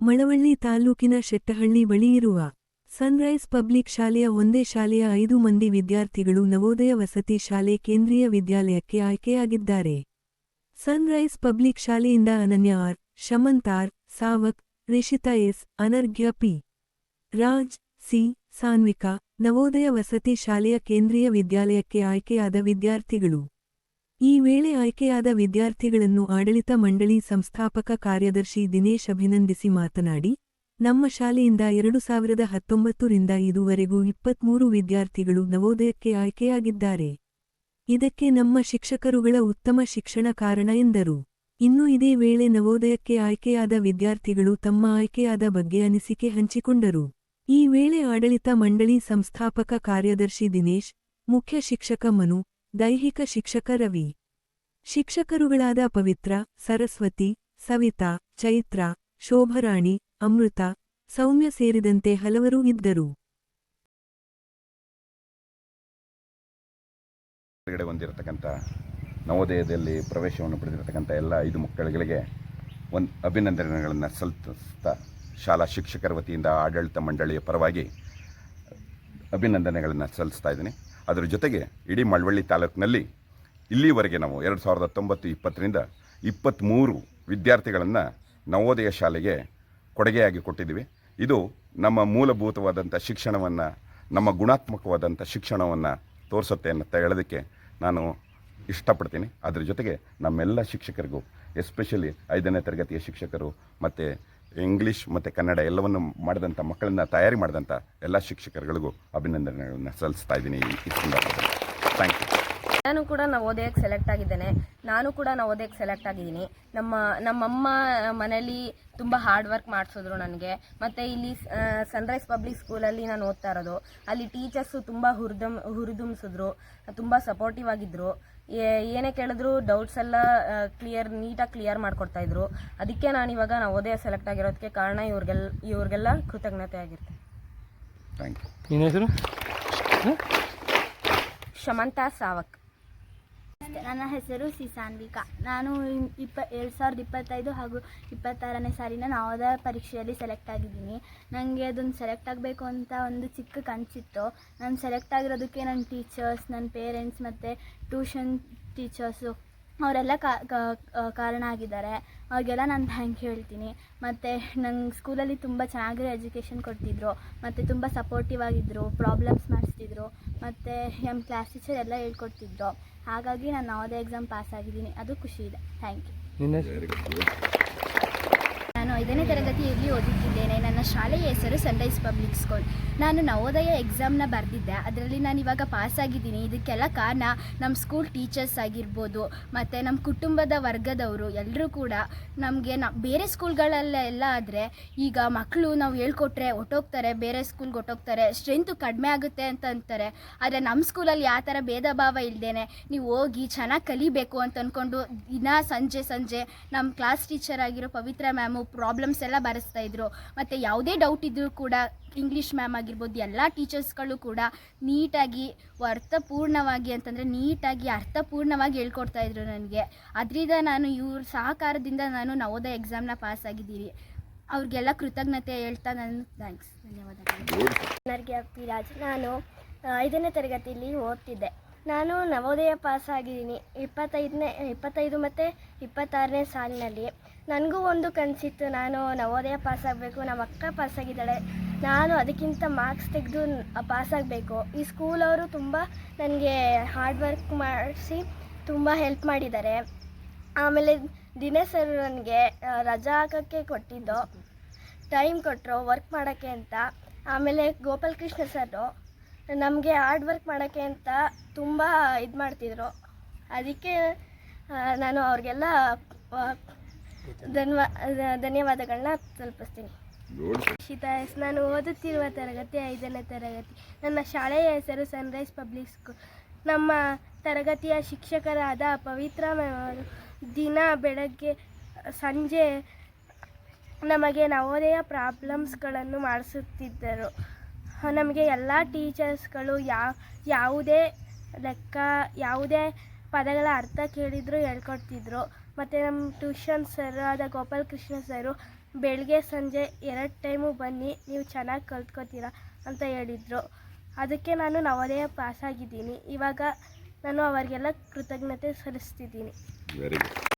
ಮಳವಳ್ಳಿ ತಾಲೂಕಿನ ಶೆಟ್ಟಹಳ್ಳಿ ಬಳಿ ಇರುವ ಸನ್ರೈಸ್ ಪಬ್ಲಿಕ್ ಶಾಲೆಯ ಒಂದೇ ಶಾಲೆಯ 5 ಮಂದಿ ವಿದ್ಯಾರ್ಥಿಗಳು ನವೋದಯ ವಸತಿ ಶಾಲೆ ಕೇಂದ್ರೀಯ ವಿದ್ಯಾಲಯಕ್ಕೆ ಆಯ್ಕೆಯಾಗಿದ್ದಾರೆ. ಸನ್ರೈಸ್ ಪಬ್ಲಿಕ್ ಶಾಲೆಯಿಂದ Ananya R, Shamanth R, Savak, Rishitha S, Anarghya P. Raj, C, Sanvika, Navodaya ವಸತಿ ಶಾಲೆಯ ಕೇಂದ್ರೀಯ ವಿದ್ಯಾಲಯಕ್ಕೆ ಆಯ್ಕೆಯಾದ ವಿದ್ಯಾರ್ಥಿಗಳು. ಈ ವೇಳೆ ಆಯ್ಕೆಯಾದ ವಿದ್ಯಾರ್ಥಿಗಳನ್ನು ಆಡಳಿತ ಮಂಡಳಿ ಸಂಸ್ಥಾಪಕ ಕಾರ್ಯದರ್ಶಿ ದಿನೇಶ್ ಅಭಿನಂದಿಸಿ ಮಾತನಾಡಿ, ನಮ್ಮ ಶಾಲೆಯಿಂದ 2019 ರಿಂದ ಇದುವರೆಗೂ 23 ವಿದ್ಯಾರ್ಥಿಗಳು ನವೋದಯಕ್ಕೆ ಆಯ್ಕೆಯಾಗಿದ್ದಾರೆ. ಇದಕ್ಕೆ ನಮ್ಮ ಶಿಕ್ಷಕರುಗಳ ಉತ್ತಮ ಶಿಕ್ಷಣ ಕಾರಣ ಎಂದರು. ಇನ್ನು ಇದೇ ವೇಳೆ ನವೋದಯಕ್ಕೆ ಆಯ್ಕೆಯಾದ ವಿದ್ಯಾರ್ಥಿಗಳು ತಮ್ಮ ಆಯ್ಕೆಯಾದ ಬಗ್ಗೆ ಅನಿಸಿಕೆ ಹಂಚಿಕೊಂಡರು. ಈ ವೇಳೆ ಆಡಳಿತ ಮಂಡಳಿ ಸಂಸ್ಥಾಪಕ ಕಾರ್ಯದರ್ಶಿ ದಿನೇಶ್, ಮುಖ್ಯ ಶಿಕ್ಷಕ ಮನು, ದೈಹಿಕ ಶಿಕ್ಷಕ ರವಿ, ಶಿಕ್ಷಕರುಗಳಾದ ಪವಿತ್ರ, ಸರಸ್ವತಿ, ಸವಿತಾ, ಚೈತ್ರ, ಶೋಭರಾಣಿ, ಅಮೃತ, ಸೌಮ್ಯ ಸೇರಿದಂತೆ ಹಲವರು ಇದ್ದರು. ಹೊಂದಿರತಕ್ಕಂಥ ನವೋದಯದಲ್ಲಿ ಪ್ರವೇಶವನ್ನು ಪಡೆದಿರತಕ್ಕಂಥ ಎಲ್ಲ 5 ಮಕ್ಕಳುಗಳಿಗೆ ಅಭಿನಂದನೆಗಳನ್ನು ಸಲ್ಲಿಸ್ತಾ ಶಾಲಾ ಶಿಕ್ಷಕರ ವತಿಯಿಂದ ಆಡಳಿತ ಮಂಡಳಿಯ ಪರವಾಗಿ ಅಭಿನಂದನೆಗಳನ್ನು ಸಲ್ಲಿಸ್ತಾ ಇದ್ದೀನಿ. ಅದರ ಜೊತೆಗೆ ಇಡೀ ಮಳವಳ್ಳಿ ತಾಲೂಕಿನಲ್ಲಿ ಇಲ್ಲಿವರೆಗೆ ನಾವು 2019-20ರಿಂದ 23 ವಿದ್ಯಾರ್ಥಿಗಳನ್ನು ನವೋದಯ ಶಾಲೆಗೆ ಕೊಡುಗೆಯಾಗಿ ಕೊಟ್ಟಿದ್ದೀವಿ. ಇದು ನಮ್ಮ ಮೂಲಭೂತವಾದಂಥ ಶಿಕ್ಷಣವನ್ನು, ನಮ್ಮ ಗುಣಾತ್ಮಕವಾದಂಥ ಶಿಕ್ಷಣವನ್ನು ತೋರಿಸುತ್ತೆ ಅಂತ ಹೇಳೋದಕ್ಕೆ ನಾನು ಇಷ್ಟಪಡ್ತೀನಿ. ಅದರ ಜೊತೆಗೆ ನಮ್ಮೆಲ್ಲ ಶಿಕ್ಷಕರಿಗೂ, ಎಸ್ಪೆಷಲಿ 5ನೇ ತರಗತಿಯ ಶಿಕ್ಷಕರು ಮತ್ತು ಇಂಗ್ಲೀಷ್ ಮತ್ತು ಕನ್ನಡ ಎಲ್ಲವನ್ನು ಮಾಡಿದಂಥ ಮಕ್ಕಳನ್ನು ತಯಾರಿ ಮಾಡಿದಂಥ ಎಲ್ಲ ಶಿಕ್ಷಕರುಗಳಿಗೂ ಅಭಿನಂದನೆಗಳನ್ನು ಸಲ್ಲಿಸ್ತಾ ಇದ್ದೀನಿ ಈ ಸಂದರ್ಭದಲ್ಲಿ. Thank you. ನಾನು ಕೂಡ ನವೋದಯಕ್ಕೆ ಸೆಲೆಕ್ಟ್ ಆಗಿದ್ದೇನೆ. ನಾನು ಕೂಡ ನವೋದಯಕ್ಕೆ ಸೆಲೆಕ್ಟ್ ಆಗಿದ್ದೀನಿ. ನಮ್ಮಮ್ಮ ಮನೇಲಿ ತುಂಬ ಹಾರ್ಡ್ ವರ್ಕ್ ಮಾಡಿಸಿದ್ರು ನನಗೆ. ಮತ್ತು ಇಲ್ಲಿ ಸನ್ರೈಸ್ ಪಬ್ಲಿಕ್ ಸ್ಕೂಲಲ್ಲಿ ನಾನು ಓದ್ತಾ ಇರೋದು. ಅಲ್ಲಿ ಟೀಚರ್ಸು ತುಂಬ ಹುರಿದುಂಬಿಸಿದ್ರು, ತುಂಬ ಸಪೋರ್ಟಿವ್ ಆಗಿದ್ದರು. ಏನೇ ಕೇಳಿದ್ರು ಡೌಟ್ಸ್ ಎಲ್ಲ ನೀಟಾಗಿ ಕ್ಲಿಯರ್ ಮಾಡಿಕೊಡ್ತಾಯಿದ್ರು. ಅದಕ್ಕೆ ನಾನು ಇವಾಗ ನವೋದಯ ಸೆಲೆಕ್ಟ್ ಆಗಿರೋದಕ್ಕೆ ಕಾರಣ ಇವ್ರಿಗೆಲ್ಲ ಕೃತಜ್ಞತೆ ಆಗಿರುತ್ತೆ. Thank you. ನಿನ್ನ ಹೆಸರು? ಶಮಂತಾ ಸಾವಕ್. ನನ್ನ ಹೆಸರು ಸಿ ಸಾನ್ವಿಕಾ. ನಾನು 2025 ಹಾಗೂ 26ನೇ ಸಾಲಿನ ನವೋದಯ ಪರೀಕ್ಷೆಯಲ್ಲಿ ಸೆಲೆಕ್ಟ್ ಆಗಿದ್ದೀನಿ. ನನಗೆ ಅದನ್ನು ಸೆಲೆಕ್ಟ್ ಆಗಬೇಕು ಅಂತ ಒಂದು ಚಿಕ್ಕ ಕನಸಿತ್ತು. ನಾನು ಸೆಲೆಕ್ಟ್ ಆಗಿರೋದಕ್ಕೆ ನನ್ನ ಟೀಚರ್ಸ್, ನನ್ನ ಪೇರೆಂಟ್ಸ್ ಮತ್ತು ಟ್ಯೂಷನ್ ಟೀಚರ್ಸು ಅವರೆಲ್ಲ ಕಾರಣ ಆಗಿದ್ದಾರೆ. ಅವ್ರಿಗೆಲ್ಲ ನಾನು ಥ್ಯಾಂಕ್ ಯು ಹೇಳ್ತೀನಿ. ಮತ್ತು ನಂಗೆ ಸ್ಕೂಲಲ್ಲಿ ತುಂಬ ಚೆನ್ನಾಗಿರೋ ಎಜುಕೇಷನ್ ಕೊಡ್ತಿದ್ರು ಮತ್ತು ತುಂಬ ಸಪೋರ್ಟಿವ್ ಆಗಿದ್ದರು, ಪ್ರಾಬ್ಲಮ್ಸ್ ಮಾಡಿಸ್ತಿದ್ರು ಮತ್ತು ನಮ್ಮ ಕ್ಲಾಸ್ ಟೀಚರ್ ಎಲ್ಲ ಹೇಳ್ಕೊಡ್ತಿದ್ರು. ಹಾಗಾಗಿ ನಾನು ನವೋದಯ ಎಕ್ಸಾಮ್ ಪಾಸ್ ಆಗಿದ್ದೀನಿ. ಅದು ಖುಷಿ ಇದೆ. Thank you. ನಾನು 5ನೇ ತರಗತಿಯಲ್ಲಿ ಓದುತ್ತಿದ್ದೇನೆ. ನನ್ನ ಶಾಲೆಯ ಹೆಸರು ಸನ್ರೈಸ್ ಪಬ್ಲಿಕ್ ಸ್ಕೂಲ್. ನಾನು ನವೋದಯ ಎಕ್ಸಾಮ್ನ ಬರೆದಿದ್ದೆ. ಅದರಲ್ಲಿ ನಾನು ಇವಾಗ ಪಾಸಾಗಿದ್ದೀನಿ. ಇದಕ್ಕೆಲ್ಲ ಕಾರಣ ನಮ್ಮ ಸ್ಕೂಲ್ ಟೀಚರ್ಸ್ ಆಗಿರ್ಬೋದು ಮತ್ತು ನಮ್ಮ ಕುಟುಂಬದ ವರ್ಗದವರು ಎಲ್ಲರೂ ಕೂಡ. ನಮಗೆ ಬೇರೆ ಸ್ಕೂಲ್ಗಳಲ್ಲೆಲ್ಲ ಆದರೆ ಈಗ ಮಕ್ಕಳು ನಾವು ಹೇಳ್ಕೊಟ್ರೆ ಹೊಟ್ಟೋಗ್ತಾರೆ, ಬೇರೆ ಸ್ಕೂಲ್ಗೆ ಹೊಟ್ಟೋಗ್ತಾರೆ, ಸ್ಟ್ರೆಂತು ಕಡಿಮೆ ಆಗುತ್ತೆ ಅಂತ ಅಂತಾರೆ. ಆದರೆ ನಮ್ಮ ಸ್ಕೂಲಲ್ಲಿ ಆ ಥರ ಭೇದ ಭಾವ ಇಲ್ಲದೇನೆ ನೀವು ಹೋಗಿ ಚೆನ್ನಾಗಿ ಕಲಿಬೇಕು ಅಂತ ಅಂದ್ಕೊಂಡು ಸಂಜೆ ನಮ್ಮ ಕ್ಲಾಸ್ ಟೀಚರ್ ಆಗಿರೋ ಪವಿತ್ರ ಮ್ಯಾಮು ಪ್ರಾಬ್ಲಮ್ಸ್ ಎಲ್ಲ ಬರೆಸ್ತಾಯಿದ್ರು. ಮತ್ತು ಯಾವುದೇ ಡೌಟ್ ಇದ್ದರೂ ಕೂಡ ಇಂಗ್ಲೀಷ್ ಮ್ಯಾಮ್ ಆಗಿರ್ಬೋದು, ಎಲ್ಲ ಟೀಚರ್ಸ್ಗಳು ಕೂಡ ನೀಟಾಗಿ ಅರ್ಥಪೂರ್ಣವಾಗಿ ಹೇಳ್ಕೊಡ್ತಾಯಿದ್ರು ನನಗೆ. ಅದರಿಂದ ನಾನು ಇವ್ರ ಸಹಕಾರದಿಂದ ನಾನು ನವೋದಯ ಎಕ್ಸಾಮ್ನ ಪಾಸ್ ಆಗಿದ್ದೀನಿ. ಅವ್ರಿಗೆಲ್ಲ ಕೃತಜ್ಞತೆ ಹೇಳ್ತಾ ನಾನು ಧನ್ಯವಾದಗಳು. ಅನರ್ಘ್ಯ ಪಿ. ರಾಜ್. ನಾನು 5ನೇ ತರಗತಿಯಲ್ಲಿ ಓದ್ತಿದ್ದೆ. ನಾನು ನವೋದಯ ಪಾಸ್ ಆಗಿದ್ದೀನಿ 25 ಮತ್ತು 26ನೇ ಸಾಲಿನಲ್ಲಿ. ನನಗೂ ಒಂದು ಕನಸಿತ್ತು, ನಾನು ನವೋದಯ ಪಾಸ್ ಆಗಬೇಕು. ನಮ್ಮ ಅಕ್ಕ ಪಾಸಾಗಿದ್ದಾಳೆ, ನಾನು ಅದಕ್ಕಿಂತ ಮಾರ್ಕ್ಸ್ ತೆಗೆದು ಪಾಸಾಗಬೇಕು. ಈ ಸ್ಕೂಲವರು ತುಂಬ ನನಗೆ ಹಾರ್ಡ್ ವರ್ಕ್ ಮಾಡಿಸಿ ತುಂಬ ಹೆಲ್ಪ್ ಮಾಡಿದ್ದಾರೆ. ಆಮೇಲೆ ದಿನೇಶ್ ಸರ್ ನನಗೆ ರಜಾ ಹಾಕೋಕ್ಕೆ ಕೊಟ್ಟಿದ್ದು, ಟೈಮ್ ಕೊಟ್ಟರು ವರ್ಕ್ ಮಾಡೋಕ್ಕೆ ಅಂತ. ಆಮೇಲೆ ಗೋಪಾಲ್ ಕೃಷ್ಣ ಸರ್ ನಮಗೆ ಹಾರ್ಡ್ ವರ್ಕ್ ಮಾಡೋಕ್ಕೆ ಅಂತ ತುಂಬ ಇದು ಮಾಡ್ತಿದ್ರು. ಅದಕ್ಕೆ ನಾನು ಅವ್ರಿಗೆಲ್ಲ ಧನ್ಯವಾದಗಳನ್ನ ತಲುಪಿಸ್ತೀನಿ. ರಿಷಿತಾ ಎಸ್. ನಾನು ಓದುತ್ತಿರುವ ತರಗತಿ 5ನೇ ತರಗತಿ. ನನ್ನ ಶಾಲೆಯ ಹೆಸರು ಸನ್ರೈಸ್ ಪಬ್ಲಿಕ್ ಸ್ಕೂಲ್. ನಮ್ಮ ತರಗತಿಯ ಶಿಕ್ಷಕರಾದ ಪವಿತ್ರ ಮ್ಯಾಮ್ ದಿನ ಬೆಳಗ್ಗೆ ಸಂಜೆ ನಮಗೆ ನವೋದಯ ಪ್ರಾಬ್ಲಮ್ಸ್ಗಳನ್ನು ಮಾಡಿಸುತ್ತಿದ್ದರು. ನಮಗೆ ಎಲ್ಲ ಟೀಚರ್ಸ್ಗಳು ಯಾವುದೇ ಪದಗಳ ಅರ್ಥ ಕೇಳಿದರೂ ಹೇಳ್ಕೊಡ್ತಿದ್ರು. ಮತ್ತು ನಮ್ಮ ಟ್ಯೂಷನ್ ಸರ್ ಆದ ಗೋಪಾಲ್ ಕೃಷ್ಣ ಸರು ಬೆಳಗ್ಗೆ ಸಂಜೆ 2 ಟೈಮು ಬನ್ನಿ, ನೀವು ಚೆನ್ನಾಗಿ ಕಲ್ತ್ಕೋತೀರಾ ಅಂತ ಹೇಳಿದರು. ಅದಕ್ಕೆ ನಾನು ನವೋದಯ ಪಾಸಾಗಿದ್ದೀನಿ. ಇವಾಗ ನಾನು ಅವರಿಗೆಲ್ಲ ಕೃತಜ್ಞತೆ ಸಲ್ಲಿಸ್ತಿದ್ದೀನಿ. Very good.